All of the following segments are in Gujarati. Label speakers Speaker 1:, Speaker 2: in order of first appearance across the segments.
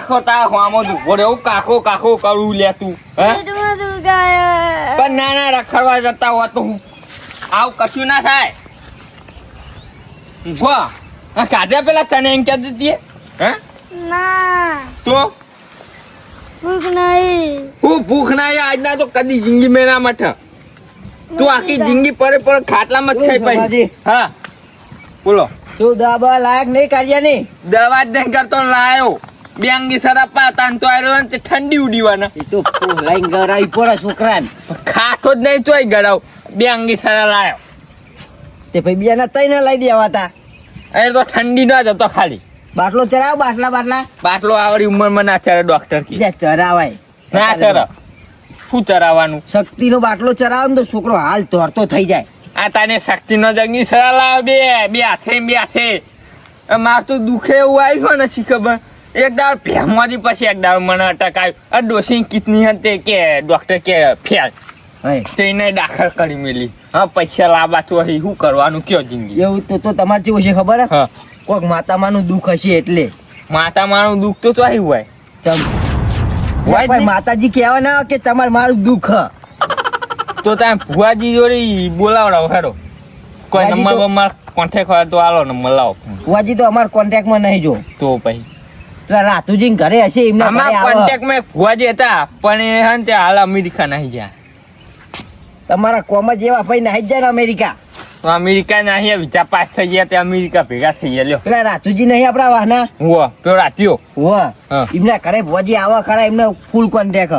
Speaker 1: આખો તા હોમો ઉભો રહ્યો કાકો કાકો કરું લે તું હે પણ ના રખડવા જતા હો તો હું આવું કશું ના થાય ઉભો કાઢ્યા પેલા ચને એમ ક્યાં દીધી હે
Speaker 2: ના
Speaker 1: તો
Speaker 2: ભૂખ નહીં
Speaker 1: હું ભૂખ ના આજના તો કદી જિંદગી મેં ના મઠ તું આખી જિંદગી પડે ખાટલામાં જ ખાઈ પાઈ હા બોલો
Speaker 3: તું દવા લાયક નહીં કાર્ય નહીં
Speaker 1: દવા જ નહીં કરતો લાયો બેંગી સરાપા તાન તો આયો ને ઠંડી ઉડીવાના
Speaker 3: એ તો લાઈન ગરાઈ પોરા છોકરાને
Speaker 1: ખાતો જ નહીં તોય ગળાવ બેંગી સરા લાયો
Speaker 3: તે ભાઈ બીજાના તઈ ના લઈ દેવા હતા
Speaker 1: એ તો ઠંડી ના જતો ખાલી
Speaker 3: બાટલો ચરાવ બાટલા
Speaker 1: બાટલો આવડી ઉંમરમાં ના ચરે ડોક્ટર કી
Speaker 3: જ્યાં ચરાવાય
Speaker 1: ના ચર શું ચરાવવાનું
Speaker 3: શક્તિનો બાટલો ચરાવ ને તો છોકરો હાલ તોરતો થઈ જાય
Speaker 1: આ તાને શક્તિ નો જંગી સરા લાવ બે હાથે માર તો દુખે એવું આવ્યું ને શી ખબર એક દાળ ભેમાંથી પછી એક દાળ મને અટક આવ્યું આ ડોસી કિતની હતી કે ડોક્ટર કે ફેલ તેને દાખલ કરી મેલી હા પૈસા લાવવા તો શું કરવાનું કયો જિંદગી
Speaker 3: એવું તો તમારે કેવું છે ખબર હે
Speaker 1: હા
Speaker 3: કોક માતામાનું દુઃખ હશે એટલે
Speaker 1: માતામાનું દુઃખ તો ચોહી હોય
Speaker 3: કોઈ માતાજી કહેવા ના કે તમારે મારું દુઃખ
Speaker 1: તો તમે ભુવાજી જોડે બોલાવડાવો હેડો કોઈ નંબર બમ્બર કોન્ટેક્ટ હોય તો આલો નંબર લાવો
Speaker 3: ભુવાજી તો અમારા કોન્ટેક્ટમાં નહીં જો
Speaker 1: તો પછી
Speaker 3: રાતુજી ઘરે હશે એમના ઘરે આવો
Speaker 1: કોન્ટેક્ટમાં ભુવાજી હતા પણ એ હન તે હાલ અમેરિકા નહીં ગયા
Speaker 3: તમારા કોમ જેવા ભાઈ નહીં જાય ને અમેરિકા
Speaker 1: તો અમેરિકા નહીં વિઝા પાસ થઈ ગયા તે અમેરિકા ભેગા થઈ ગયા લ્યો
Speaker 3: પેલા રાતુજી નહીં આપણા વાહના
Speaker 1: હો પેલો રાત્યો
Speaker 3: હો એમના ઘરે ભુવાજી આવા ખરા એમને ફૂલ કોન્ટેક્ટ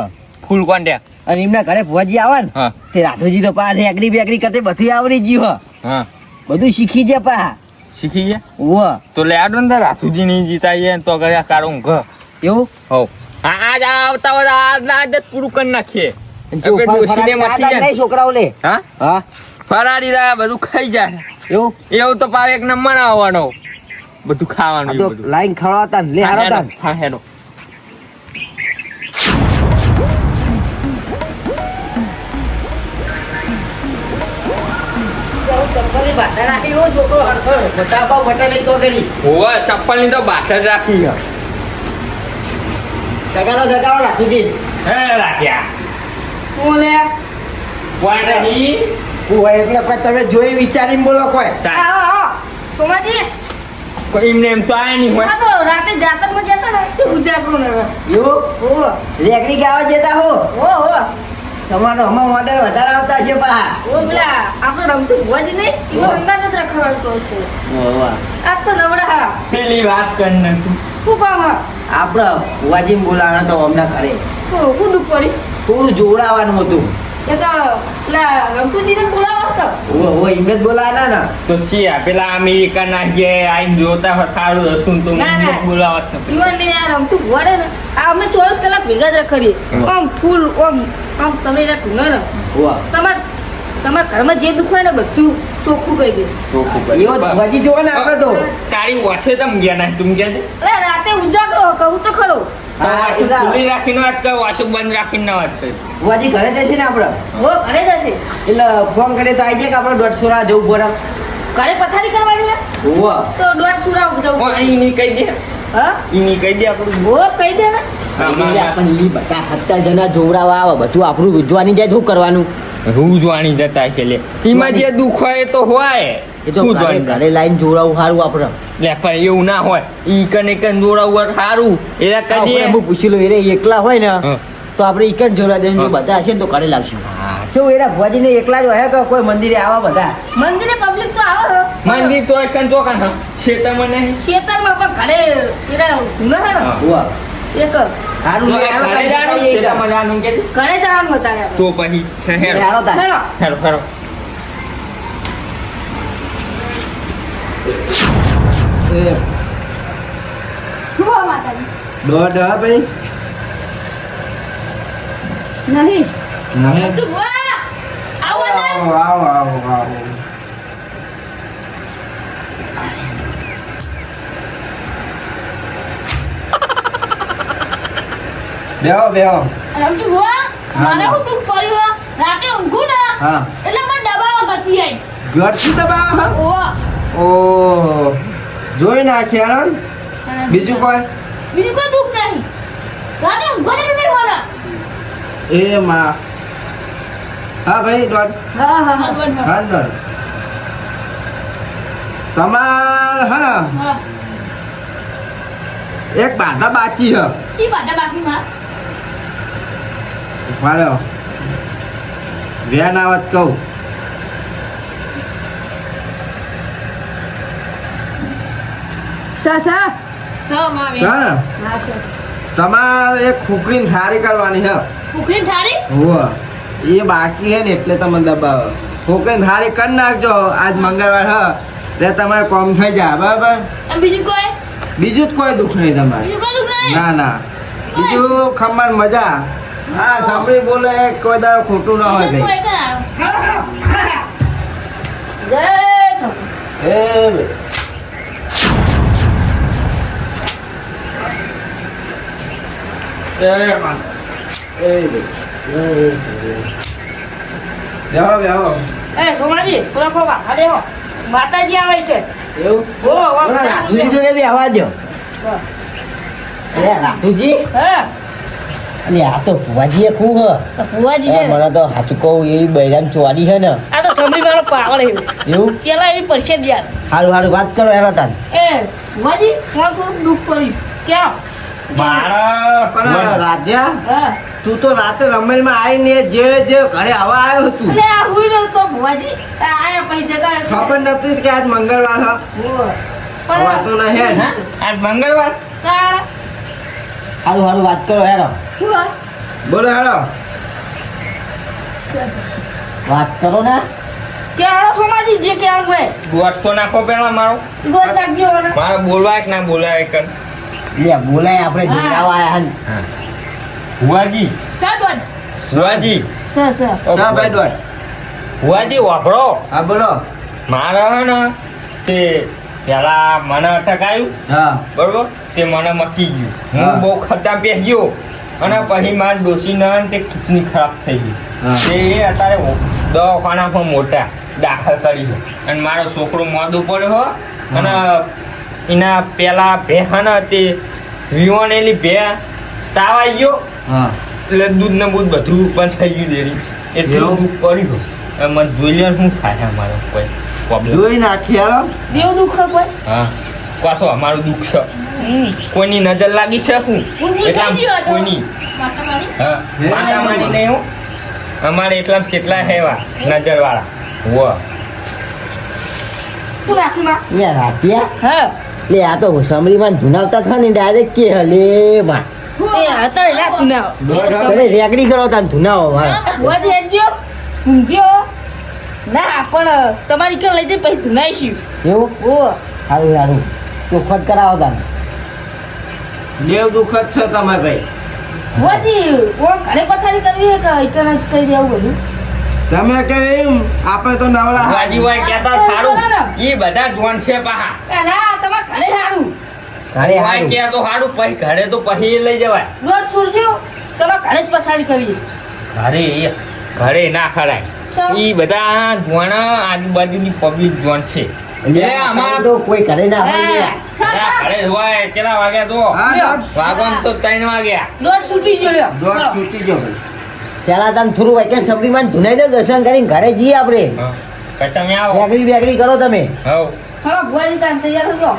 Speaker 3: અને એમના ઘરે ભુવાજી આવે ને તે રાતુજી તો પા રેગડી બેગડી કરતે બધું આવડી ગયું
Speaker 1: હા
Speaker 3: બધું શીખી જાય પા
Speaker 1: શીખી ગયા
Speaker 3: હો
Speaker 1: તો લે આડો ને રાતુજી નહીં જીતાઈએ તો ગયા કાઢું ઘ
Speaker 3: એવું
Speaker 1: હો આજ આવતા હોય આજ ના આજ પૂરું કરી નાખીએ
Speaker 3: છોકરાઓ લે
Speaker 1: હા ફરાડી દા બધું ખાઈ જાય એવું તો પાવ એક નંબર આવવાનો બધું ખાવાનું
Speaker 3: લાઈન ખવડાવતા લે હારતા
Speaker 1: હા હેડો ચપ્પલ ની તો બાટ જ રાખી
Speaker 3: જગાડો રાખી
Speaker 1: હે રાખ્યા
Speaker 2: બોલે
Speaker 3: એટલે કોઈ તમે જોઈ વિચારીને બોલો કોઈ
Speaker 2: સોમાજી
Speaker 1: કોઈ એમને એમ તો આયા નહીં હોય
Speaker 2: તો રાતે જાતરમાં જતા ને ઉજાગરો ને
Speaker 3: એવું
Speaker 2: હો
Speaker 3: રેગડી ગાવા જતા હો તમારો હમણાં ઓર્ડર વધારે આવતા છે પા
Speaker 2: ઓ પેલા આપણે રમતું ભુવાજી નહીં એમાં રંગા નથી રખડવાનું કહું છું આ તો નવડા હા
Speaker 1: પેલી વાત કર ને તું
Speaker 2: શું કામ
Speaker 3: આપણે ભુવાજી બોલાવવાનો તો હમણાં કરે
Speaker 2: શું દુઃખ પડી
Speaker 3: થોડું જોડાવાનું હતું
Speaker 2: એ તો પેલા રમતુજીને બોલાવો તો
Speaker 3: ઓ એમને જ બોલાવાના ને
Speaker 1: તો છીએ પેલા અમેરિકા ના ગયા આઈને જોતા હોય સારું હતું તો બોલાવત
Speaker 2: ઈવન ને આ રમતું ભુવાડે ને આ અમે 24 કલાક ભેગા જ રખડીએ આમ ફૂલ આમ તમે એને ઢૂંઢો ને તમારા ઘરમાં જે દુઃખ હોય ને બધું ચોખ્ખું કહી દે
Speaker 3: એવો ભુવાજી જોવા ને આપણે તો
Speaker 1: તારી વસે તમ ગયા ના તું ગયા
Speaker 2: અરે રાતે ઉજાગરો કહું તો ખરો
Speaker 1: ખુલ્લી રાખીને વાત કર વાસુ બંધ રાખીને વાત કર
Speaker 3: ભુવાજી ઘરે જશે ને આપણે
Speaker 2: હો ઘરે જશે
Speaker 3: એટલે ફોન કરે તો આવી જાય કે આપણે 150 રા જવું પડે
Speaker 2: ઘરે પથારી કરવાની
Speaker 3: હોવા
Speaker 2: તો 150 રા જવું
Speaker 1: ઈની કહી દે
Speaker 2: હા
Speaker 1: ઈની કહી દે આપણું
Speaker 2: હો કહી દે ને
Speaker 3: પણ ઈ બધા 70 જણા જોવડાવા આવે બધું આપણું વિજવાની જાય શું કરવાનું
Speaker 1: હું જોવાની જતા છે લે ઈમાં જે દુખ હોય તો હોય
Speaker 3: એ તો ઘરે લાઈન જોડાવું સારું આપણે
Speaker 1: લે પણ એવું ના હોય ઈ કને જોડાવું સારું એરા કદી
Speaker 3: હું પૂછી લઉં એ એકલા હોય ને તો આપણે ઈ કન જોડા દે બધા હશે ને તો ઘરે લાવશું જો એના ભુવાજી ને એકલા જ હોય કે કોઈ મંદિરે આવા બધા
Speaker 2: મંદિરે પબ્લિક તો આવે
Speaker 1: મંદિર તો એક તો કાન શેતરમાં નહીં
Speaker 2: શેતરમાં પણ ઘરે એરા ઢૂંઢો છે ને
Speaker 3: હોવા
Speaker 2: એક
Speaker 3: સારું
Speaker 1: ઘરે જવાનું કે
Speaker 2: ઘરે જવાનું હતા
Speaker 1: તો પછી
Speaker 3: હેરો તા
Speaker 1: હેરો હેરો
Speaker 2: હું માતાજી
Speaker 3: દોડ ભાઈ
Speaker 2: નહીં
Speaker 3: નહીં
Speaker 2: તું વાહ આવો ને
Speaker 3: આવો બેહો
Speaker 2: રમતું વાહ મારે હું દુઃખ પડ્યું રાતે ઊંઘું ને એટલે મને દબાવા ગથી આવી
Speaker 3: ગરથી દબાવ ઓ જોઈ નાખ્યા બીજું કોઈ
Speaker 2: દુઃખ નહીં રાતે ઊંઘો ને નહીં મને
Speaker 4: એ માં હા ભાઈ દોડ
Speaker 2: હા હા હા
Speaker 4: હા દોડ તમાર હે ને
Speaker 2: હા
Speaker 4: એક બાધા બાચી હ
Speaker 2: શી બાટા બાકી માં
Speaker 4: મારો વ્યાન આવત કહું
Speaker 2: સા સા માં
Speaker 4: છે ને
Speaker 2: હા સર
Speaker 4: તમારે એક ખુકરીને થાળી કરવાની હે
Speaker 2: ઉકળી થાળી
Speaker 4: હોવ એ બાકી હે ને એટલે તમે દબાવો ખુકરીને થાળી કરી નાખજો આજ મંગળવાર હ એટલે તમારે કોમ થઈ જાય બરાબર
Speaker 2: અને બીજું કોઈ
Speaker 4: બીજું જ કોઈ દુઃખ નહીં તમારે
Speaker 2: બીજું કોઈ દુઃખ નહીં
Speaker 4: ના ના બીજું ખમણ મજા હા સાંભળી બોલે કોઈ દાડો ખોટું ના હોય
Speaker 2: બીજું
Speaker 4: ભાઈ
Speaker 2: કોઈ કરાવ જય સમ
Speaker 4: એ બેહો
Speaker 2: એ સોમાજી પૂરા ખોબા ખાલી હો માતાજી આવે છે
Speaker 4: એવું
Speaker 2: બોલો
Speaker 3: બોલો, રાતુજી જોડે બી આવવા દ્યો. અરે રાતુજી
Speaker 2: હા
Speaker 3: અને આ તો ભુવાજીએ ખૂબ હ.
Speaker 2: ફુવાજી છે
Speaker 3: મને તો સાચું કહું એવી બૈરામ ચોરી છે ને
Speaker 2: આ તો સમરી વાળો પાવર એવું
Speaker 3: એવું
Speaker 2: પેલા એવી પડશે જ યાર
Speaker 3: સારું સારું વાત કરો હેરો તાન
Speaker 2: એ ફુવાજી હું થોડુંક દુઃખ કર્યું ક્યાં
Speaker 1: મારા
Speaker 4: પણ રાધ્યા
Speaker 2: હા
Speaker 4: તું તો રાતે રમેલમાં આવીને જે જે ઘરે હવા આવ્યો હતું
Speaker 2: અરે આ હુઈ રહ્યો તો ફુવાજી આયા પછી જગા
Speaker 4: ખબર નથી કે આજ મંગળવાર હ હવા તો ના હે ને
Speaker 1: આજ મંગળવાર
Speaker 2: કા
Speaker 3: સારું સારું વાત કરો હેરો
Speaker 2: ફુવા
Speaker 4: બોલો હેડો
Speaker 3: વાત કરો ને
Speaker 2: ક્યાં સોમાજી જે કે આવું હોય
Speaker 1: ગોઠ તો નાખો પેલા મારો
Speaker 2: ગોળ નાખજો મને
Speaker 1: મારે બોલવાય કે ના બોલાય કર
Speaker 3: લે બોલાય આપણે
Speaker 2: હા.
Speaker 3: જોડાવા આયા હન
Speaker 1: ભુવાજી
Speaker 2: સાડવન
Speaker 1: ભુવાજી
Speaker 2: સ
Speaker 4: શા ભાઈ દોડ
Speaker 1: ભુવાજી વાપરો
Speaker 4: હા બોલો
Speaker 1: મારે હે ને તે પેલા મને અટક આવ્યું
Speaker 4: હા
Speaker 1: બરોબર તે મને મટી ગયું
Speaker 4: હા.
Speaker 1: હું બહુ ખર્ચા પે ગયો અને પછી મારી ડોશીને તે કિડની ખરાબ થઈ ગઈ
Speaker 4: હા.
Speaker 1: તે એ અત્યારે દવાખાનામાં મોટા દાખલ કરી છે અને મારો છોકરો મોદું પડ્યો હો અને એના પેલા ભેહાને તે વિવાણેલી ભે તાવ આવી ગયો
Speaker 4: હા
Speaker 1: એટલે દૂધ ને બૂધ બધું બંધ થઈ ગયું દેરી એટલું
Speaker 4: એવું?
Speaker 1: દુઃખ પડ્યું હવે મને જોઈ લે શું થાય અમારો કોઈ પ્રોબ્લેમ
Speaker 4: જોઈ નાખી હેડો
Speaker 2: દેવ દુઃખ કોઈ
Speaker 1: હા પાછો અમારું દુઃખ છે કોઈની નજર લાગી છે શું
Speaker 2: હું
Speaker 1: એટલા
Speaker 2: થઈ ગયો હતો
Speaker 1: કોઈની
Speaker 2: માતા મારી
Speaker 1: હા
Speaker 4: હે?
Speaker 1: માતા માની નહીં હું અમારે એટલા કેટલા હેવા નજર વાળા વો
Speaker 2: તું રાખી માં
Speaker 3: લે રાતિયા
Speaker 2: હા
Speaker 3: લે આ તો સમરીમાં ધુનાવતા થા ને ડાયરેક્ટ કે હલે માં
Speaker 2: એ હતા લા તું ના
Speaker 3: તમે રેકડી કરો તાન ધુનાવો હા
Speaker 2: ફુવાજી આવજો ઊંઘ્યો ના પણ તમારી કે લઈ જઈ પછી તું નાઈશું
Speaker 3: એવું
Speaker 2: ઓ
Speaker 3: સારું સારું ચોખવટ કરાવો તાન
Speaker 4: દેવ દુઃખ જ છે તમારે ભાઈ
Speaker 2: ફુવાજી ઓ ઘરે પથારી કરવી હે કે ઇકન જ કરી દેવું બધું
Speaker 4: તમે કે એમ આપણે તો નવરા
Speaker 1: ભુવાજી હોય કહેતા સારું એ બધા જોન છે પાહા
Speaker 2: ના તમારે ઘરે સારું
Speaker 3: ઘરે
Speaker 1: હોય
Speaker 3: સારું
Speaker 1: કે તો સારું પછી ઘરે તો પછી એ લઈ જવાય
Speaker 2: રોજ સૂરજો તમારે ઘરે જ પથારી કરવી
Speaker 1: ઘરે ઘરે ના ખરાય
Speaker 2: ચમ.
Speaker 1: એ બધા જોણ આજુબાજુની પબ્લિક જોન છે
Speaker 3: એટલે
Speaker 1: એટલે અમારા
Speaker 3: તો કોઈ ઘરે ના હોય
Speaker 2: હા,
Speaker 3: લે.
Speaker 1: બધા ઘરે જ હોય કેટલા વાગ્યા તો
Speaker 4: હા દોડ
Speaker 1: વાગવામાં તો 3 વાગ્યા
Speaker 2: દોઢ છૂટી ગયો
Speaker 4: દોડ છૂટી ગયો ભાઈ
Speaker 3: પેલા તાન થોડું વાંચ્યા સમરીમાં ધુનાઈ દો દર્શન કરીને ઘરે જઈએ આપણે
Speaker 1: હા. પછી તમે આવો
Speaker 3: રેકડી બેકડી કરો તમે
Speaker 1: હવ
Speaker 2: હા ભુવાજી તાન તૈયાર થજો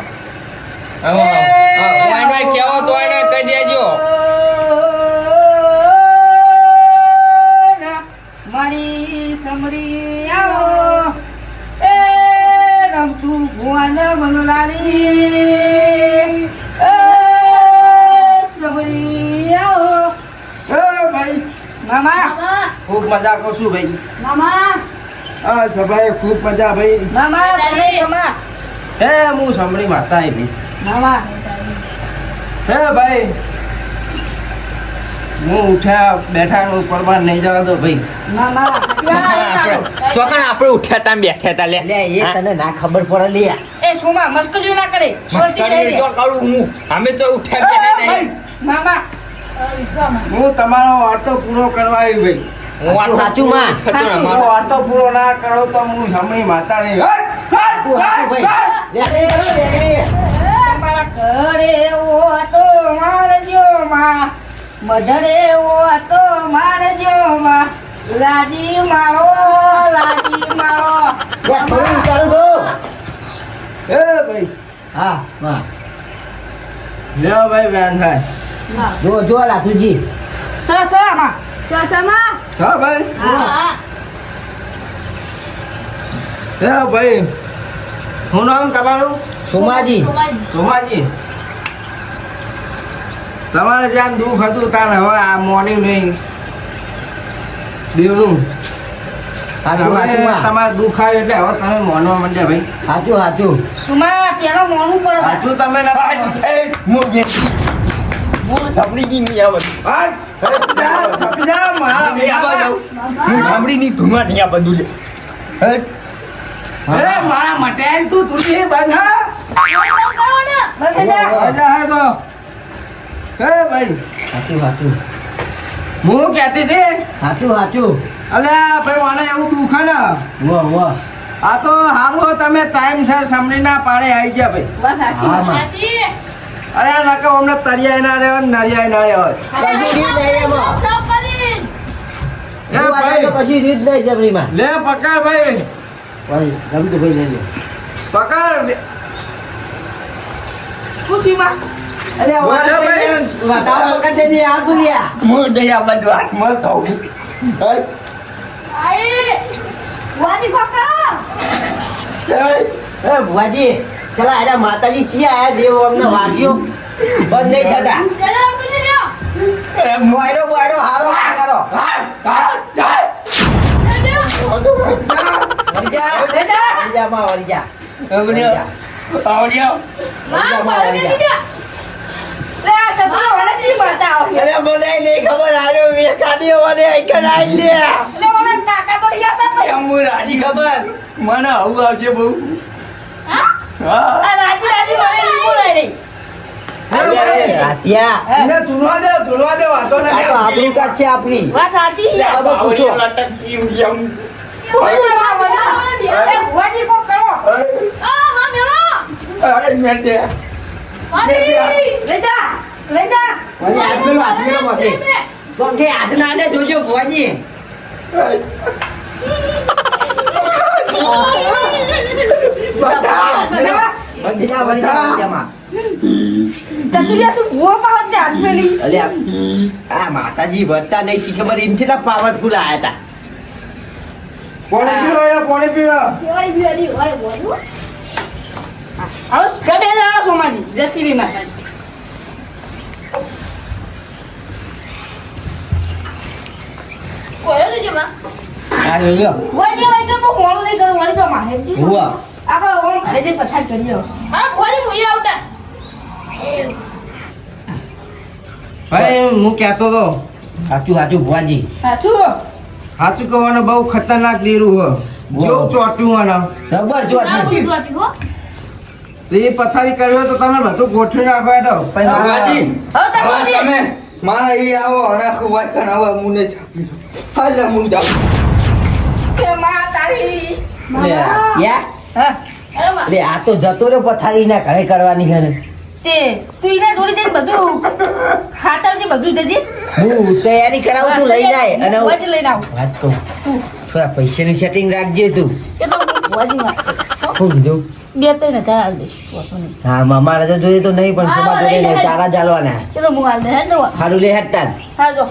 Speaker 1: વાયનો કેવો તો એને કહી દેજો
Speaker 2: મારી સમરી આવો એ રમતું ભુવન બનલાલી એ સમરી આવો
Speaker 4: એ ભાઈ
Speaker 2: મામા
Speaker 4: ખૂબ મજા કરશું ભાઈ
Speaker 2: મામા
Speaker 4: હા સભાએ ખૂબ મજા ભાઈ
Speaker 2: મામા મામા
Speaker 4: હે હું સાંભળી માતા આવી ભાઈ
Speaker 2: મામા
Speaker 4: હે ભાઈ હું ઉઠ્યા બેઠા હું પરવાર નહીં જવા દો ભાઈ
Speaker 2: મામા
Speaker 1: ચોકન આપણે ઉઠ્યા તા બેઠ્યા તા લે
Speaker 3: લે એ તને ના ખબર પડે લે
Speaker 2: એ સોમા મસ્કરીઓ ના કરે
Speaker 1: મસ્કરી તો કરું હું અમે તો ઉઠ્યા બેઠા નહીં
Speaker 2: મામા
Speaker 4: હું તમારો વાર્તો પૂરો કરવા આવી ભાઈ
Speaker 1: હું વાતો
Speaker 3: સાચું માં.
Speaker 1: થતો ને
Speaker 4: હું
Speaker 1: અમારો.
Speaker 4: વાર્તો પૂરો ના કરો તો હું સાંભળી માતા નહીં
Speaker 3: તું હાચું ભાઈ રેકડી કરો રેકડી
Speaker 2: તમારા ઘરે એવો હતો મારજો માં મધરે એવો હતો મારજો માં લાજી મારો
Speaker 3: થોડું વિચારું તો
Speaker 4: એ ભાઈ
Speaker 3: હા હા
Speaker 4: લ્યો ભાઈ બેન થાય
Speaker 3: જો લાથુજી
Speaker 2: સસમાં
Speaker 4: હા ભાઈ
Speaker 2: હા
Speaker 4: એ ભાઈ હું નામ તમારું
Speaker 3: સોમાજી
Speaker 4: સોમાજી તમારે જ્યાં દુઃખ હતું ત્યાં હવે આ મોર્નિંગ નહીં દેવનું તમારે દુઃખ આવ્યું એટલે હવે તમે મોનવા માંડ્યા ભાઈ
Speaker 3: સાચું
Speaker 2: સુમા પેલો મોનું પડે
Speaker 4: સાચું તમે
Speaker 1: સાંભળી નહીં આવે સાંભળી નહીં ધુમા નહીં આ બધું
Speaker 4: મારા મટેન તું તુલસી બંધ હે ભાઈ
Speaker 3: સાચું
Speaker 4: હું કહેતી હતી
Speaker 3: સાચું
Speaker 4: અલે ભાઈ મને એવું દુઃખ હે ને
Speaker 3: વાહ
Speaker 4: આ તો સારું હો તમે ટાઈમ સર સાંભળી ના પાડે આવી ગયા ભાઈ
Speaker 3: હા, માં.
Speaker 4: અરે નકા અમને તરિયાય ના રહેવા નરિયાય ના રહેવા એ ભાઈ
Speaker 3: કશી રીત નહીં જબરીમાં
Speaker 4: લે પકડ ભાઈ
Speaker 3: રમતું ભાઈ લઈ લે
Speaker 4: પકડ
Speaker 3: અરે
Speaker 4: બોલો ભાઈ.
Speaker 3: બતાવો પકડ દે ની આ સુલિયા
Speaker 1: હું નહીં આ બધું હાથમાં થવું
Speaker 3: એ ભુવાજી ચલા આડા માતાજી છીએ આયા દેવ અમને વાગ્યો બંધ નહીં થતા મોયરો હારો કરો વરજા માં વરજા
Speaker 1: આવડ્યો
Speaker 3: અરે મને નહીં ખબર આર્યો મે કાઢ્યો મને આઈકન આઈ લે
Speaker 1: એમ હું રાજી ખબર મને આવું આવજે બહુ હા
Speaker 3: રાતિયા
Speaker 4: એને ધૂનવા દે વાતો
Speaker 3: આ તો
Speaker 4: ના
Speaker 3: આપણી કાચ છે આપણી
Speaker 2: વાત સાચી છે.
Speaker 3: આ બધું પૂછો
Speaker 1: લટકતી એમ
Speaker 2: ભુવાજી કોક કરો
Speaker 1: અરે મેં દે
Speaker 3: વળી આજનો મતે તો કે આજના ને જોજો ભુવાજી વરજા
Speaker 2: ચતુરિયા તું ભૂવો પાવત દે હાથ મેલી
Speaker 3: અલ્યા આ માતાજી વર્તા નહીં શીખે મને એમથી ના પાવરફુલ આયા હતા
Speaker 4: પાણી પીવો
Speaker 2: હવે ગમે જાણો સોમાજી જતીરી માતાજી
Speaker 3: આ લ્યો
Speaker 2: ભુવાજી હવે તો બહુ મોડું નહીં કરું વળી તો માહેરજી છો.
Speaker 3: હુઆ
Speaker 2: આપણે ઓમ ઘરે જઈને પછાડ કરીએ
Speaker 4: ભાઈ હું કહેતો તો
Speaker 3: સાચું ભુવાજી
Speaker 2: સાચું
Speaker 4: સાચું કહેવાનું બહુ ખતરનાક દેરું હો જો ચોટ્યું મને
Speaker 3: જબર ચોટી
Speaker 4: એ પથારી કરવી હોય તો તમે બધું ગોઠવી નાખો હેડો
Speaker 1: ભગવાજી
Speaker 2: હવે તમે
Speaker 1: તમે મારા એ આવો અનાખું વાત કણ આવો મુને છાપી હાલ મું જાઉં
Speaker 2: કે માં તારી
Speaker 3: લે યા
Speaker 2: હા અરે માં
Speaker 3: લે આ તો જતો રહ્યો પથારી ના ઘરે કરવાની છે ને
Speaker 2: તે તું એને જોડી જઈને બધું ખાતરથી બધું જજે
Speaker 3: હું તૈયારી કરાવું તું લઈ જાય અને
Speaker 2: ભુવાજી લઈને આવું
Speaker 3: વાત કહું થોડા પૈસાની સેટિંગ રાખજે તું
Speaker 2: એ તો હું ભુવાજી વાત કરું.
Speaker 3: હું જો
Speaker 2: 2-3 હજાર આલ દઈશ વાંધો નહીં.
Speaker 3: હા મારે તો જોઈએ તો નહીં પણ
Speaker 2: હા,
Speaker 3: સોમા
Speaker 2: લઈ
Speaker 3: જોડે
Speaker 2: જાય.
Speaker 3: ચારા ચાલવાના
Speaker 2: એ તો હું આલ દે હેડ ને વા.
Speaker 3: હારું લે હેડતા
Speaker 2: હા જો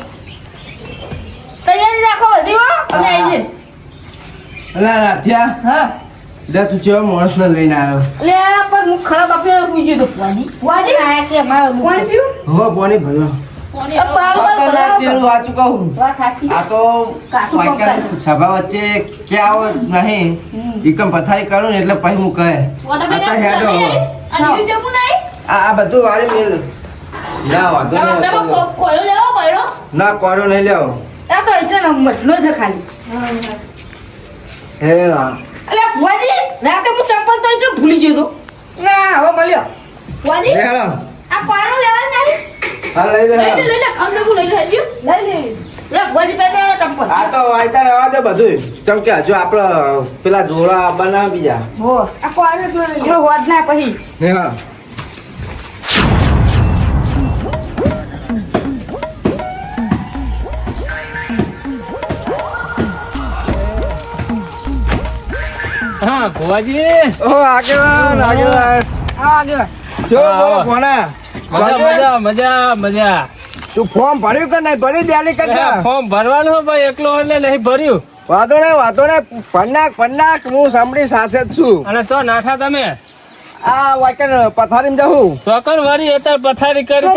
Speaker 2: તૈયારી રાખો બધી હો અમે આવી જઈએ.
Speaker 4: અલા રાધ્યા
Speaker 2: હા
Speaker 4: લે તું ચેવો માણસને લઈને આવ્યો
Speaker 2: લે પણ હું ખરાબ આપીને પૂછી ગયો તો ભુવાજી આયા કે મારો કોણ પીવું
Speaker 4: હો પાણી ભર્યો ખતરનાક દેરું સાચું કહું
Speaker 2: વાત સાચી
Speaker 4: આ તો
Speaker 2: કાચું
Speaker 4: વાંકા
Speaker 2: પકડ.
Speaker 4: સભા વચ્ચે ક્યાં આવો નહીં એકમ પથારી કરું ને એટલે પછી હું કહે અત્યારે હેડો હવે. આ બધું વારે મેલ ના વાંધો નહીં ના કોરો નહીં લેવો
Speaker 2: આ તો એટલે મટનો છે ખાલી
Speaker 4: હે ના
Speaker 2: અલે ભુવાજી રાતે હું ચપ્પલ તો કેમ ભૂલી ગયો તો ના હવે મળ્યો ભુવાજી
Speaker 4: લે હેડો
Speaker 2: આ પારો લેવા નહીં
Speaker 4: હા લઈ લે હેડો.
Speaker 2: લઈ લે અમને હું લઈ લે લઈ લે લે ભુવાજી પહેલે ચપ્પલ
Speaker 4: આ તો વાયતા રહેવા દે બધું કેમ કે હજુ આપણે પેલા જોડા બનાવ બીજા
Speaker 2: હો આ પારો જો લઈ લે હોદ ના પછી
Speaker 4: હે હા
Speaker 1: ભુવાજી
Speaker 4: ઓ આગેવાન જો બોલો ભોણા
Speaker 1: મજા
Speaker 4: તું ફોર્મ ભર્યું કે નહીં ભરી દેલી કરતા
Speaker 1: ફોર્મ ભરવાનું હો ભાઈ એકલો એટલે નહીં ભર્યું
Speaker 4: વાંધો નહીં પન્નાક હું સાંભળી સાથે જ છું
Speaker 1: અને તો નાઠા તમે
Speaker 4: આ વાકન પથારીમાં જાઉં
Speaker 1: ચોકન વાળી અત્યારે પથારી કરી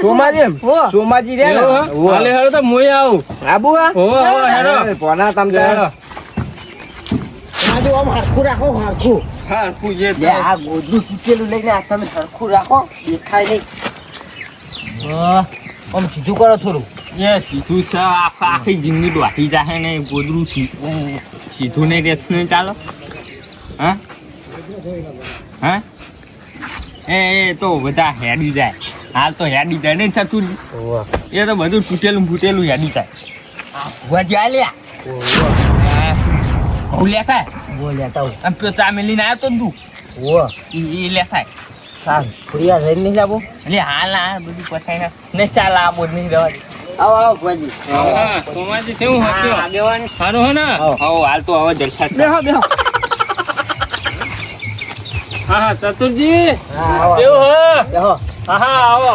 Speaker 1: તમે
Speaker 4: સોમાજી રે ને
Speaker 1: હાલે હેડો તો મુય આવું
Speaker 4: આબુ આ
Speaker 1: હેડો
Speaker 4: ભોણા તમ
Speaker 1: હેડો
Speaker 3: આજુ આમ હરખું રાખો હરખું
Speaker 1: હા પૂજે
Speaker 3: આ ગોદરું તૂટેલું લઈને આ તમે હરખું રાખો દેખાય નહીં આમ સીધું કરો થોડું
Speaker 1: એ સીધું છે આખી જિંદગી દોઢી જાય ને ગોદરું સીધું નહીં રહેતું નહીં ચાલો હા હા એ તો બધા હેડી જાય હાલ તો હેડી જાય નહીં થતું એ તો બધું તૂટેલું ફૂટેલું હેડી જાય
Speaker 3: ભુવાજી આલ્યા
Speaker 1: હું લેખાય
Speaker 3: લેતા હું
Speaker 1: આમ પેલો ચામેલીને આવ્યો તો ને તું એ લેખાય
Speaker 3: સારું ફુરિયા જઈને નહીં જાબો
Speaker 1: એટલે હાલ આ બધું પતાય ને ચાલ આ બોધ નહીં રહેવા
Speaker 3: આવો આવો ભુવાજી
Speaker 1: સોમાજી કેવું હતું
Speaker 3: આગેવાન
Speaker 1: સારું હે ને હાલ તો હવે જલસા છે હા ચતુરજી કેવું હે
Speaker 3: બેહો
Speaker 1: હા આવો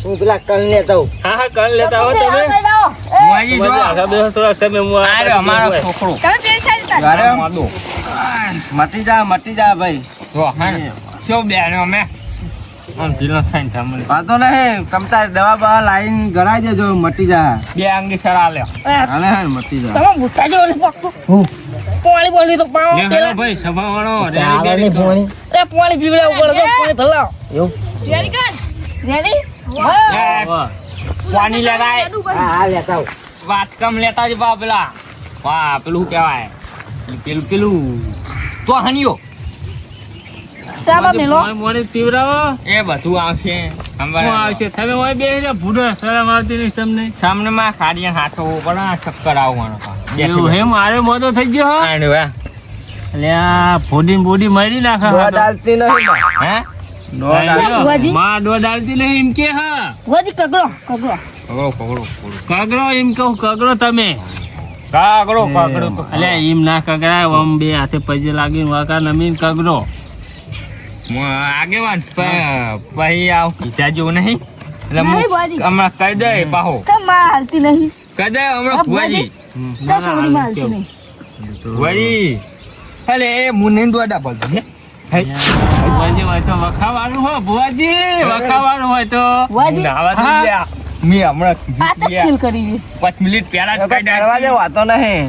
Speaker 3: હું પેલા કલ લેતા હું
Speaker 1: હા કર લેતા હો તમે મુઆજી જો બેસો થોડા તમે મુઆ અમારો છોકરો
Speaker 4: અરે મટી જા ભાઈ
Speaker 1: જો હા શું બેનો મે આમ ઢીલો થઈને તમને
Speaker 4: વાંધો નહીં કમતા દવા બવા લાઈન ગળાઈ દેજો મટી જા
Speaker 1: બે અંગી સરા લ્યો
Speaker 4: હાલે મટી જા
Speaker 2: તમે ભૂખા જો પોણી બોલી તો પાવ
Speaker 1: લે હેલો ભાઈ સભા વાળો
Speaker 3: ચાલે ભોણી
Speaker 2: એ પોણી પીવડે ઉપર તો પોણી ધલાવ
Speaker 3: એવું
Speaker 2: રેડી
Speaker 1: પાણી લગાય
Speaker 3: હા લેતા હું
Speaker 1: વાત કમ લેતા જ બા પેલા વાહ પેલું કેવાય પેલું તો હનિયો
Speaker 2: ચાબા મેલો
Speaker 1: મોડે પીવરાવો એ બધું આવશે આવશે તમે ઓય બે ભૂડો શરમ આવતી નહીં તમને સામને માં ખાડિયા હાથો પણ ચક્કર આવવાનો એવું હે મારે મોટો થઈ ગયો એટલે આ ફોડી બોડી મારી નાખા
Speaker 4: દવા ડાલતી નહીં
Speaker 1: હે
Speaker 2: ભુવાજી?
Speaker 1: માં દો ડાલતી નહીં એમ કે હા
Speaker 2: વજી કગડો
Speaker 1: કાગડો એમ કહું કાગડો તમે કાગડો તો એટલે એમ ના કગરાય આમ બે હાથે પૈસે લાગીને વાકા નમીન કાગડો આગેવાન પછી આવ કીધા જેવું નહીં એટલે
Speaker 2: નહીં, ભુવાજી.
Speaker 1: હમણાં કહી દે પાહો
Speaker 2: ચમ માં હાલતી નહીં
Speaker 1: કહી દે હમણાં ભુવાજી
Speaker 2: ચમ સમડી માં હાલતી નહીં
Speaker 1: વળી અલે એ મુને દોડા બોલતો ને ભુવાજી હોય તો વખાવાનું હો ભુવાજી વખાવાનું હોય તો
Speaker 2: ભુવાજી?
Speaker 1: નાવા તો
Speaker 4: હા.
Speaker 1: લ્યા. મેં હમણાં
Speaker 2: પાચક
Speaker 1: કીધું
Speaker 2: ફીલ કરી દે
Speaker 1: 5 મિનિટ પહેલા જ કહી
Speaker 4: દરવાજે વાતો નહીં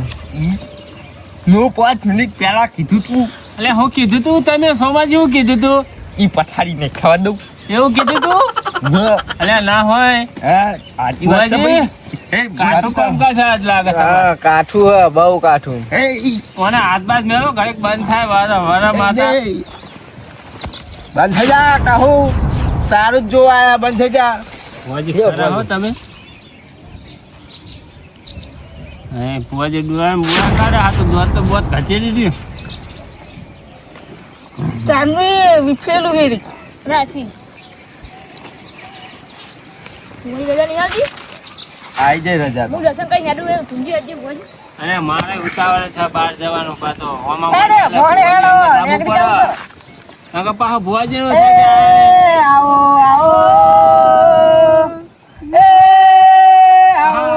Speaker 1: હું 5 મિનિટ પહેલા કીધું તું એટલે હું કીધું તું તમે સોમાજી હું કીધું તું ઈ પથારી ને ખાવા દઉં એવું કીધું તું એટલે ના હોય
Speaker 4: હા આજી વાત છે
Speaker 1: ભુવાજી,
Speaker 4: ભાઈ
Speaker 1: કાઠું કામકાજ જ લાગે
Speaker 4: હા
Speaker 1: તમારે.
Speaker 4: કાઠું હે બહુ કાઠું
Speaker 1: મને હાથ બાદ મેળો ઘડીક બંધ થાય વારા માતા
Speaker 4: બંધ થઈ જા કાહુ તારું જ જો આયા બંધ થઈ જા
Speaker 1: ભુવાજી ખરા હો તમે હે ભુવાજી ડોળા મુળા કાઢે આ તો દોત તો બહુ ઘચેરી રહ્યું
Speaker 2: ચાંદવી વિફેલું હેરી રાશી હું રજા નહીં આવતી
Speaker 4: આઈ જાય રજા
Speaker 2: હું રસમ કઈ હેડું એવું ઢૂંઢી હજી બોલ
Speaker 1: અને મારે ઉતાવળ છે બહાર જવાનું પાછો હોમાં
Speaker 2: અરે ભોળે હેડો એકડી ચાલતો
Speaker 1: નકર પાછો ભુવાજી નું
Speaker 2: એ આવો આવો એ આવો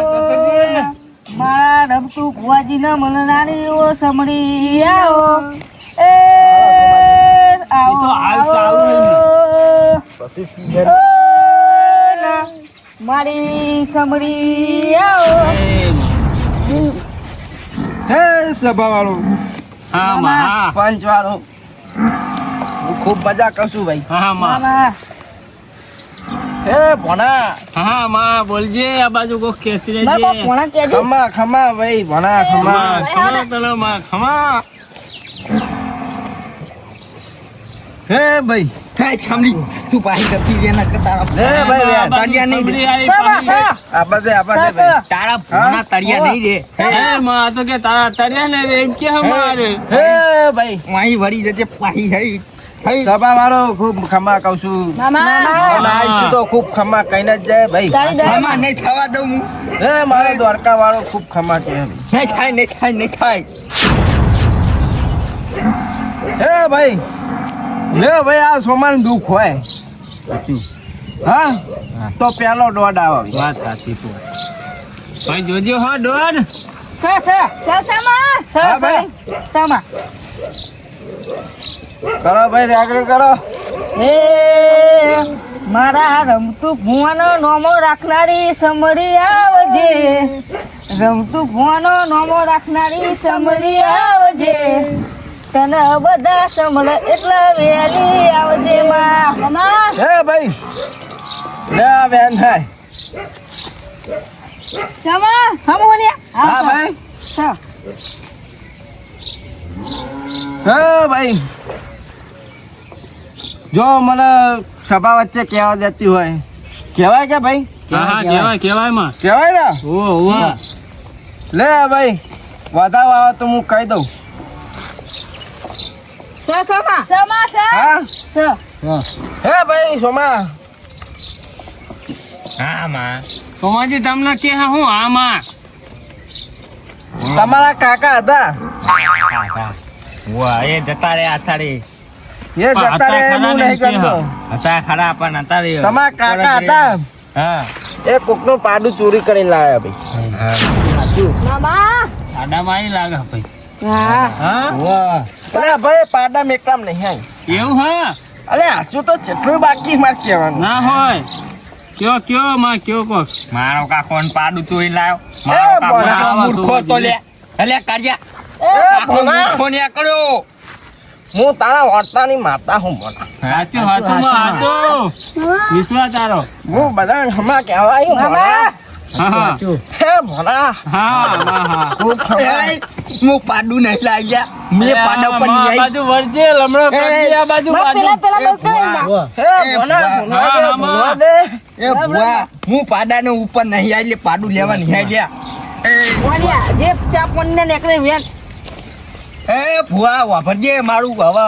Speaker 2: મારા ડબતું ભુવાજી ના મલનારી ઓ સમડી આવો એ આવો
Speaker 1: તો હાલ ચાલુ
Speaker 2: ઓ ના, મારી સમડી આવો
Speaker 4: હે સભા વાળો
Speaker 1: હા માં
Speaker 4: પંચ વાળો હું ખૂબ મજા કરશું ભાઈ
Speaker 1: હા માં
Speaker 2: મામા
Speaker 4: હે ભણા
Speaker 1: હા માં બોલજે આ બાજુ કોક કેતી
Speaker 2: બાપા
Speaker 1: રહેજે
Speaker 2: કોણા કેજે
Speaker 4: ખમા ખમા ભાઈ ભણા ખમા
Speaker 1: ખમા તને માં ખમા
Speaker 4: હે ભાઈ
Speaker 3: થાય છામડી તું પાહી કરતી જે ના કરતા
Speaker 4: હે ભાઈ બેન
Speaker 3: તળિયા નહીં દે.
Speaker 2: સવા સવા
Speaker 4: આ બધે ભાઈ
Speaker 1: તારા
Speaker 4: ભોના
Speaker 3: તળિયા નહીં દે
Speaker 1: હે માં આ તો કે તારા તર્યા ને રે એમ કે હમારે
Speaker 4: હે ભાઈ
Speaker 3: અહીં વળી જજે પાહી હઈ હઈ
Speaker 4: સભા વાળો ખૂબ ખમા કહું છું
Speaker 2: મામા
Speaker 4: અને આવીશું તો ખૂબ ખમા કહીને જ જાય ભાઈ
Speaker 2: તારી દયા
Speaker 3: આમાં નહીં થવા દઉં હું
Speaker 4: હે મારે દ્વારકા વાળો ખૂબ ખમા કે
Speaker 3: નહીં થાય નહીં થાય નહીં થાય
Speaker 4: હે ભાઈ લે ભાઈ આ સોમાન દુઃખ હોય હા તો પેલો દોડ આવે
Speaker 1: વાત સાચી તો ભાઈ જોજો હો દોડ
Speaker 4: હા ભાઈ
Speaker 2: સામા
Speaker 4: કરો ભાઈ રેગડી કરો
Speaker 2: એ મારા રમતું ભુવાનો નોમો રાખનારી સમરી આવજે રમતું ભુવાનો નોમો રાખનારી સમરી આવજે તને બધા સમળ એટલા વેલી આવજે મામા
Speaker 4: હે ભાઈ લે આ બેન થાય
Speaker 2: સમા હમ હોલિયા
Speaker 4: હા ભાઈ
Speaker 2: સા
Speaker 4: હા ભાઈ જો મને સભા વચ્ચે કહેવા દેતી હોય કહેવાય કે ભાઈ
Speaker 1: કેવાય માં
Speaker 4: કહેવાય ને
Speaker 1: ઓ
Speaker 4: લે ભાઈ વધાવો આવે તો હું કહી દઉં
Speaker 2: સમા
Speaker 4: હા હે ભાઈ સોમા
Speaker 1: હા માં સોમાજી તમને કે હું હા માં
Speaker 4: તમારા કાકા હતા
Speaker 1: વાહ એ જતા રે આથારે
Speaker 4: એ જતા રહે હું નહીં કરતો
Speaker 1: હતા ખરા પણ આથારે
Speaker 4: તમારા કાકા હતા
Speaker 1: હા
Speaker 4: એ કોકનું પાડું ચોરી કરીને લાવ્યા ભાઈ
Speaker 2: મામા
Speaker 1: આડામાં લાગે ભાઈ
Speaker 2: હા
Speaker 1: હા
Speaker 4: વાહ અરે ભાઈ પાડા મેકલામ નહીં આવી
Speaker 1: એવું હા
Speaker 4: અરે હાચું તો જેટલું બાકી મારે કહેવાનું
Speaker 1: ના હોય કયો માં કયો કો મારો કાકો ને પાડું ચોરી લાવ્યો
Speaker 4: એ
Speaker 1: મારો
Speaker 4: ભણા,
Speaker 1: કાકો મૂર્ખો તો લે અલે કાઢ્યા
Speaker 4: એ
Speaker 1: કાકો
Speaker 4: ભણા,
Speaker 1: મૂર્ખો ને કર્યો
Speaker 4: હું તારા વાર્તાની માતા હું ભણા
Speaker 1: હાચું હાચું માં હાચું વિશ્વાસ તારો
Speaker 4: હું બધા હમણાં કહેવાય ભણા
Speaker 1: હા
Speaker 4: હે ભણા
Speaker 1: હા
Speaker 4: હું ખબર
Speaker 1: હું પાડું નહીં લાગ્યા મેં પાડા પર નહીં
Speaker 5: બાજુ વળજે લમણો કાઢી આ બાજુ બાજુ
Speaker 2: પેલા બોલતો
Speaker 4: હે ભણા
Speaker 5: હા,
Speaker 4: ભણવા દે
Speaker 1: એ ભુવા હું પાડાને ઉપર નહીં આવી પાડું લેવા નહીં આવ્યા
Speaker 2: વાડિયા જે ચાપણને નીકળે વેટ
Speaker 1: એ ભુવા વાપરજે મારું હવે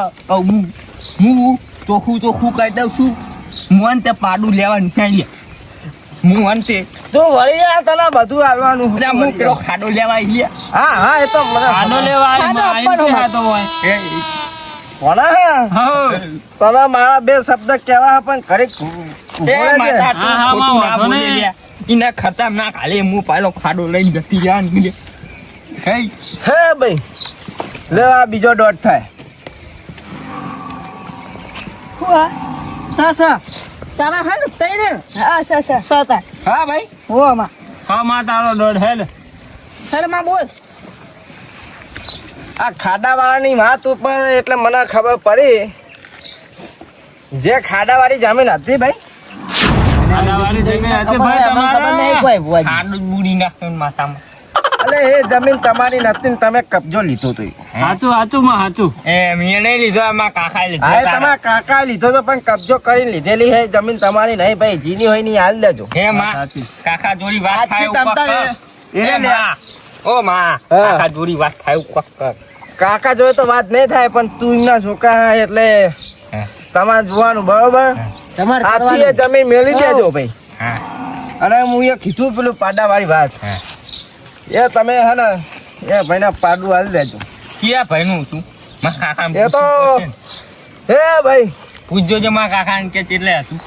Speaker 1: હું ચોખ્ખું કહી દઉં છું હું તે પાડું લેવા નહીં આવી હું અંતે
Speaker 4: તું વળી જા તને બધું આવવાનું
Speaker 1: હું પેલો ખાડો લેવા આવી
Speaker 4: હા એ તો મને
Speaker 5: આનો લેવા
Speaker 2: ખાધો
Speaker 5: આઈ
Speaker 2: આપવાનો
Speaker 5: ખાતો હોય
Speaker 4: ભણા
Speaker 5: હા
Speaker 4: તને મારા બે શબ્દ કહેવા પણ ઘરે
Speaker 5: હા, માં વાંધો નહીં.
Speaker 1: એના ખર્ચા ના ખાલે હું પાલો ખાડો લઈને જતી જવાનું
Speaker 4: હે ભાઈ લે આ બીજો દોઢ થાય
Speaker 2: હુઆ સા તારા હે ને તઈને હા સા તા
Speaker 4: હા ભાઈ
Speaker 2: હો માં
Speaker 5: હા માં તારો દોઢ હે ને
Speaker 2: સર માં બોલ
Speaker 4: આ ખાડાવાળાની વાત ઉપર એટલે મને ખબર પડી જે ખાડાવાળી જમીન હતી ભાઈ
Speaker 5: આનાવાળી જમીન હતી ભાઈ તમારે
Speaker 1: ખાડો જ બુડી નાખ્યો માથામાં
Speaker 4: એટલે એ જમીન તમારી નથી ને તમે કબજો લીધો તો
Speaker 5: સાચું માં સાચું
Speaker 1: એ મેં નહીં લીધો આમાં કાકાએ લીધો
Speaker 4: હા એ તમારા કાકા લીધો તો પણ કબજો કરીને લીધેલી હે જમીન તમારી નહીં ભાઈ જીની હોય ની હાલ દેજો
Speaker 1: હે માં
Speaker 5: સાચી.
Speaker 1: કાકા જોડી વાત થાય
Speaker 4: આજથી
Speaker 1: એવું
Speaker 4: તમતારે
Speaker 1: કોક કર.
Speaker 4: એને
Speaker 1: એ
Speaker 4: લે.
Speaker 1: માં, ઓ માં
Speaker 4: હા.
Speaker 1: કાકા જોડી વાત થાય એવું કોક કર.
Speaker 4: કાકા જોડે તો વાત નહીં થાય પણ તું એમના છોકરા હે એટલે
Speaker 1: હા.
Speaker 4: તમારે જોવાનું બરોબર આથી એ જમીન મેળવી દેજો ભાઈ
Speaker 1: હા
Speaker 4: અને હું એ કીધું પેલું પાડાવાળી વાત
Speaker 1: હા
Speaker 4: એ તમે હે ને એ ભાઈના પાડું હાલ દેજો
Speaker 1: ક્યાં ભાઈનું હતું મારા કાકાને
Speaker 4: એ તો
Speaker 1: પૂછવું પડશે ને.
Speaker 4: હે ભાઈ
Speaker 1: પૂછજો જે મારા કાકાને કે કેટલે હતું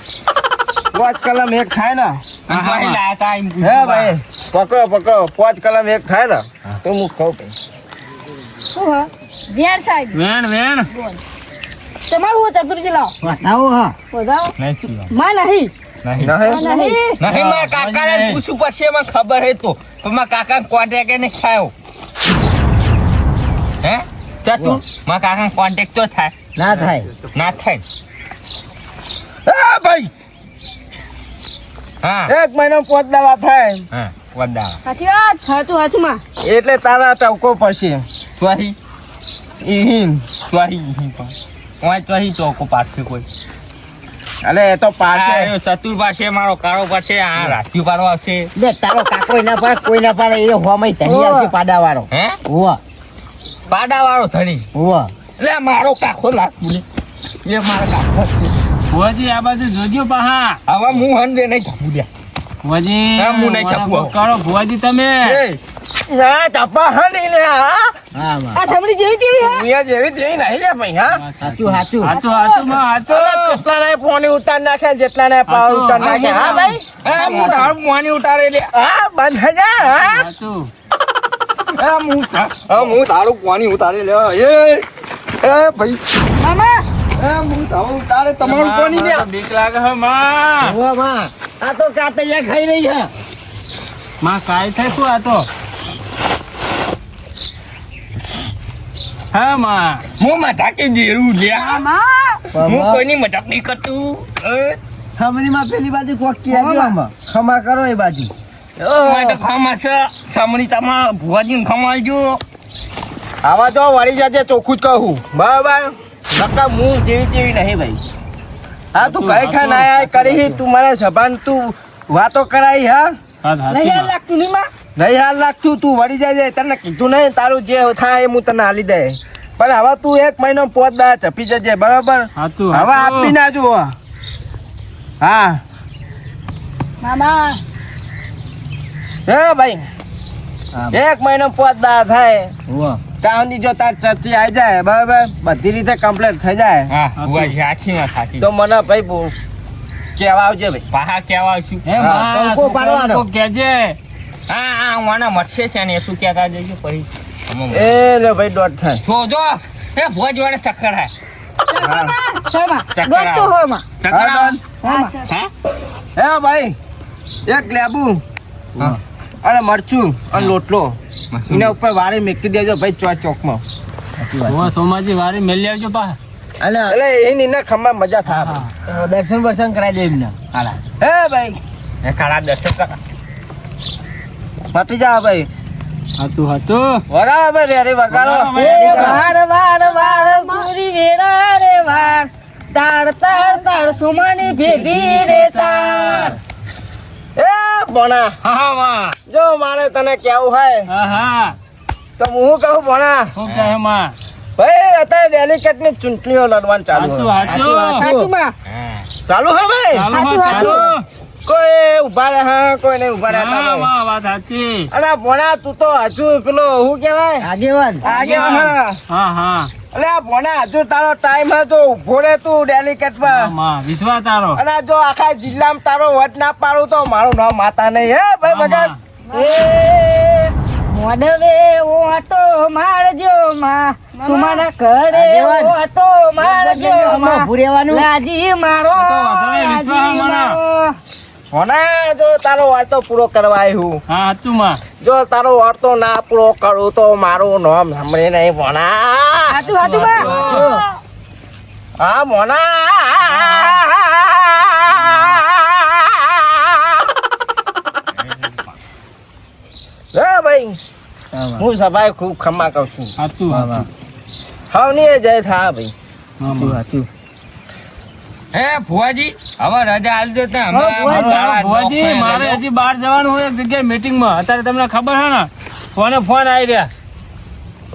Speaker 4: પાંચ કલમ એક થાય ને
Speaker 1: અને ભાઈ લાયા તા એમ
Speaker 4: હે
Speaker 1: પૂછ્યું
Speaker 4: ભાઈ પકડો પાંચ કલમ એક થાય ને તો હું કહું ભાઈ
Speaker 2: શું હા વેણ સાહેબ
Speaker 5: વેણ
Speaker 2: તમારું હું ચતુર્જી લાવો
Speaker 3: બતાવો હા
Speaker 2: બતાવો
Speaker 1: નથી
Speaker 2: માં નહીં
Speaker 1: નહીં
Speaker 4: નહીં
Speaker 2: નહીં
Speaker 1: નહીં મારા કાકાને પૂછવું પડશે એમાં ખબર હે તો પણ મારા કાકાને કોન્ટેક્ટ નહીં ખાયો હે ત્યાં તું મારા કાકાને કોન્ટેક્ટ તો થાય
Speaker 3: ના થાય
Speaker 1: ના થાય
Speaker 4: હે ભાઈ
Speaker 1: હા
Speaker 4: એક મહિનો પાંચ દાડા થાય
Speaker 1: હા વડા
Speaker 2: સાચી વાત સાચું માં
Speaker 4: એટલે તારા ટવકો પડશે
Speaker 1: ચોહી
Speaker 4: ઈહીન
Speaker 1: ચોહી પણ ઓય ચોહી ચોકો પાડશે કોઈ
Speaker 4: અલે એ તો પાછે
Speaker 1: આ ચતુર પાસે મારો કાળો પાસે આ રાત્યું પાડવા આવશે
Speaker 3: દેખ તારો કાકો ના પાડે કોઈ ના પાડે એ હોમય તહી આવશે પાડા વાળો
Speaker 1: હે
Speaker 3: હોવા
Speaker 1: પાડા વાળો ધણી
Speaker 3: હોવા
Speaker 1: એટલે મારો કાકો લાગતું લે એ મારો કાકો છે.
Speaker 5: ભુવાજી આ બાજુ જોજો પાહા
Speaker 1: હવે હું હંદે નહીં જાઉં લે
Speaker 5: ભુવાજી
Speaker 1: હા, હું નહીં ચાપુ આવું.
Speaker 5: કરો ભુવાજી તમે
Speaker 4: એ ના તપા હની લે હા
Speaker 3: હા માં
Speaker 2: આ સમડી જેવી તેવી હે
Speaker 4: મિયા જેવી જ રહી નહીં લે ભાઈ હા
Speaker 3: સાચું સાચું
Speaker 5: હાચું હાચું માં હાચું
Speaker 4: જેટલા ને ફોન ઉતાર નાખે જેટલા ને પાવર ઉતાર નાખે હા ભાઈ
Speaker 1: હા હું તારું પાણી ઉતારે લે
Speaker 4: હા બંધ થઈ જા હા
Speaker 5: હાચું
Speaker 4: હું તારું પાણી ઉતારી લે એ ભાઈ
Speaker 2: મામા
Speaker 4: હું તારું ઉતારે તમારું પાણી લે
Speaker 5: બીક લાગે હે માં
Speaker 3: હોવા માં આ તો કાતરિયા ખાઈ રહી છે
Speaker 5: માં કાઈ થાય શું આ તો હા માં
Speaker 1: હું મજાકી દેરું લે
Speaker 2: મામા
Speaker 1: હું કોઈની મજાક નહીં કરતું
Speaker 3: ખમરી માં પેલી બાજુ કોક કે આમાં ખમા કરો એ બાજુ
Speaker 1: માટે ખમાસ સામણી તમારા ભુવાજીને ખમાલજો
Speaker 4: આવા તો વાળી જાજે ચોખ્ખું જ કહું બરાબર નકા હું જેવી તેવી નહીં ભાઈ હા તું કઈ ખા ના કરી તું મારા સભાન તું વાતો કરાઈ હા
Speaker 2: નહીં યાર લાગતું નહીં માં
Speaker 4: નહીં હાલ લાગતું તું વળી જાય તને કીધું નહીં તારું જે થાય એ હું તને હાલી દે પણ હવે તું 1 મહિનો 5 દાડા ચપી જજે બરાબર
Speaker 5: હાચું
Speaker 4: હવે આપી ના જુઓ હા
Speaker 2: મામા
Speaker 4: હે ભાઈ 1 મહિનો 5 દાડા થાય
Speaker 3: હોવા
Speaker 4: કાંદી જો તાર ચર્ચી આવી જાય બરાબર બધી રીતે કમ્પ્લીટ થઈ જાય
Speaker 1: હા ભુવાજી સાચી ના સાચી
Speaker 4: તો મને ભાઈ બહુ કેવા આવજે ભાઈ
Speaker 1: પાહા કેવા આવશું
Speaker 5: હે
Speaker 4: હા,
Speaker 5: માં
Speaker 3: પંખો પાડવાનો.
Speaker 5: છોકરાને કહેજે
Speaker 1: હા હા મને મળશે છે ને શું કહેતા જજો પછી
Speaker 4: એ લે ભાઈ દોઢ થાય
Speaker 1: જોજો એ ભુવાજી વાળે ચક્કર હે
Speaker 2: શર્મા
Speaker 1: ચક્કર
Speaker 2: ગોળ તો
Speaker 1: આવે.
Speaker 2: હો માં
Speaker 1: ચક્કર
Speaker 4: હા,
Speaker 1: આવે.
Speaker 2: હા સર
Speaker 1: હે
Speaker 4: હે ભાઈ એક લેબુ અને મરચું અને લોટલો એના ઉપર વારે મેકી દેજો ભાઈ ચોકમાં
Speaker 5: હું સોમાજી વારી મેલી આવજો પા
Speaker 3: અલે
Speaker 4: એટલે એની ખમા મજા થાય આપણે.
Speaker 3: દર્શન બર્શન કરાવી દે એમને હાલા
Speaker 4: હે ભાઈ
Speaker 1: એ કાળા દર્શક કરા
Speaker 4: મટી જા ભાઈ
Speaker 5: હાચું હાચું
Speaker 4: વગાડો ભાઈ રેડી વગાડો
Speaker 2: એ વાર વાર વાર પૂરી વેરા રે વાર તાર તાર તાર સુમાની ભેગી રે તાર
Speaker 4: એ બોણા
Speaker 5: હા હા માં
Speaker 4: જો મારે તને કેવું હોય
Speaker 5: હા હા
Speaker 4: તો હું કહું બોણા
Speaker 5: શું કહે માં
Speaker 4: ભાઈ અત્યારે ડેલિકેટ ની ચૂંટણીઓ લડવાનું ચાલુ
Speaker 5: હાચું
Speaker 4: છે.
Speaker 5: હાચું
Speaker 2: સાચું માં
Speaker 4: ચાલુ હે ભાઈ
Speaker 5: ચાલો માં
Speaker 2: હાચું,
Speaker 5: ચાલો
Speaker 4: કોઈ ઉભા રહે હા કોઈ નહીં ઉભા રહેતા
Speaker 5: હા
Speaker 4: ભાઈ.
Speaker 5: માં વાત સાચી
Speaker 4: અલા ભોણા તું તો હજુ પેલો શું કહેવાય
Speaker 3: આગેવાન
Speaker 4: આગેવાન હા.
Speaker 5: હા હા
Speaker 4: અલે આ ભોણા હજુ તારો ટાઈમ હતો ઉભો રે તું ડેલિકેટ
Speaker 5: હા,
Speaker 4: માં
Speaker 5: માં વિશ્વાસ તારો
Speaker 4: અને આ જો આખા જિલ્લામાં તારો વટ ના પાડું તો મારું નામ માતા નહીં હે ભાઈ
Speaker 5: હા,
Speaker 4: બગાડ
Speaker 5: માં.
Speaker 2: એ મોડવે ઓટો મારજો માં સુમાના ઘરે
Speaker 3: આગેવાન.
Speaker 2: ઓટો મારજો માં
Speaker 3: ઉભું રહેવાનું.
Speaker 2: લાજી મારો
Speaker 5: તો વાંધો નહીં, વિશ્વાસ
Speaker 2: લાજી
Speaker 5: અમારા.
Speaker 2: મારો
Speaker 4: ભોણા જો તારો વાર્તો પૂરો કરવા આવ્યું
Speaker 5: હા હાચું માં
Speaker 4: જો તારો વાર્તો ના પૂરો કરું તો મારું નામ સાંભળે નહીં ભોણા
Speaker 2: સાચું સાચું માં
Speaker 4: હા ભોણા હે ભાઈ હું સભાએ ખૂબ ખમા કહું છું
Speaker 5: હાચું હાચું
Speaker 4: હવની એ જય થા ભાઈ
Speaker 5: હા, માં.
Speaker 3: સાચું
Speaker 1: હે ભુવાજી હવે રજા આલજો તો
Speaker 2: હો, ભુવાજી.
Speaker 1: તારા
Speaker 5: ભુવાજી
Speaker 1: દવાખાને
Speaker 5: મારે
Speaker 1: લઈ
Speaker 5: હજી બહાર જવાનું હોય એક જગ્યાએ મીટિંગમાં અત્યારે તમને ખબર છે ને ફોન આવી રહ્યા
Speaker 1: જાઓ.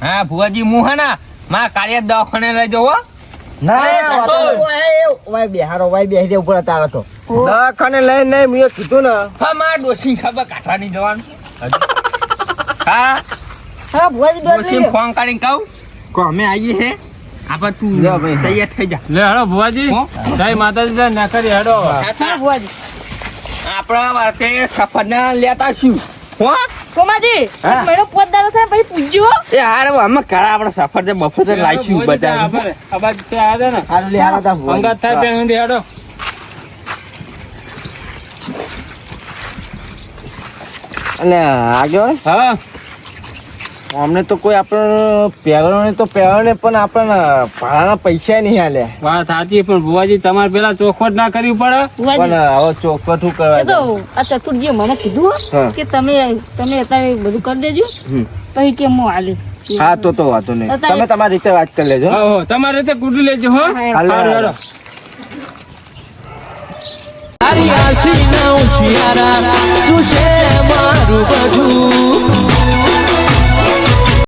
Speaker 1: હા ભુવાજી હું હે ને મારા કાર્ય દવાખાને લઈ જાઉં હો.
Speaker 4: ના
Speaker 1: એ
Speaker 4: વાતો
Speaker 1: તો-
Speaker 4: નહીં.
Speaker 3: વાય બેહારો વાય બેહી ઉપર તારો તો
Speaker 4: દવાખાને લઈને નહીં મેં કીધું ને
Speaker 1: હા મારા ડોશી ખબર કાઢવાની જવાનું હા
Speaker 2: હા ભુવાજી દોડ
Speaker 1: ડોશી
Speaker 2: લેજો
Speaker 1: ફોન કરીને કહું કે અમે આવીએ હે આપણે તું
Speaker 4: લ્યો ભાઈ.
Speaker 1: તૈયાર થઈ જા
Speaker 5: લે હેડો ભુવાજી
Speaker 1: હો?
Speaker 5: જય માતાજી જય નાકરી હેડો
Speaker 2: હા ભુવાજી
Speaker 1: આપણા વાતે સફરના લેતા છું હો
Speaker 2: કોમાજી
Speaker 1: હા.
Speaker 2: મેળો પોતદારો થાય પછી પૂછજો
Speaker 1: એ હાર અમે કરા આપણે સફર જે બફર લાવીશું બધા
Speaker 5: આ બાજુ તે આવ્યા હતા ને
Speaker 3: હારું લે હાલો તા
Speaker 5: અંગાત થાય ત્યાં સુધી હેડો
Speaker 4: અને આગળ
Speaker 5: હા
Speaker 4: અમને તો કોઈ આપણને પહેરવાને તો પહેરવાને પણ આપણને ભાડાના પૈસા નહીં હાલ્યા
Speaker 5: વાત સાચી પણ ભુવાજી તમારે પેલા ચોખવટ ના કરવી પડે
Speaker 2: ભુવાજી
Speaker 4: પણ હવે ચોખવટું કરવા
Speaker 2: એ તો આ ચતુરજીએ મને કીધું હો
Speaker 4: હા.
Speaker 2: કે તમે અત્યારે બધું કરી દેજો
Speaker 4: હમ.
Speaker 2: પછી કે હું હાલે
Speaker 4: હા તો વાંધો નહીં
Speaker 2: અત્યારે-
Speaker 4: તમે તમારી રીતે વાત કરી લેજો
Speaker 5: હો તમારે રીતે કુટી લેજો હો
Speaker 2: હા, હા.
Speaker 4: હાલો,
Speaker 5: હારું,
Speaker 4: હાલો.
Speaker 5: હેડો
Speaker 6: તું છે મારું બધું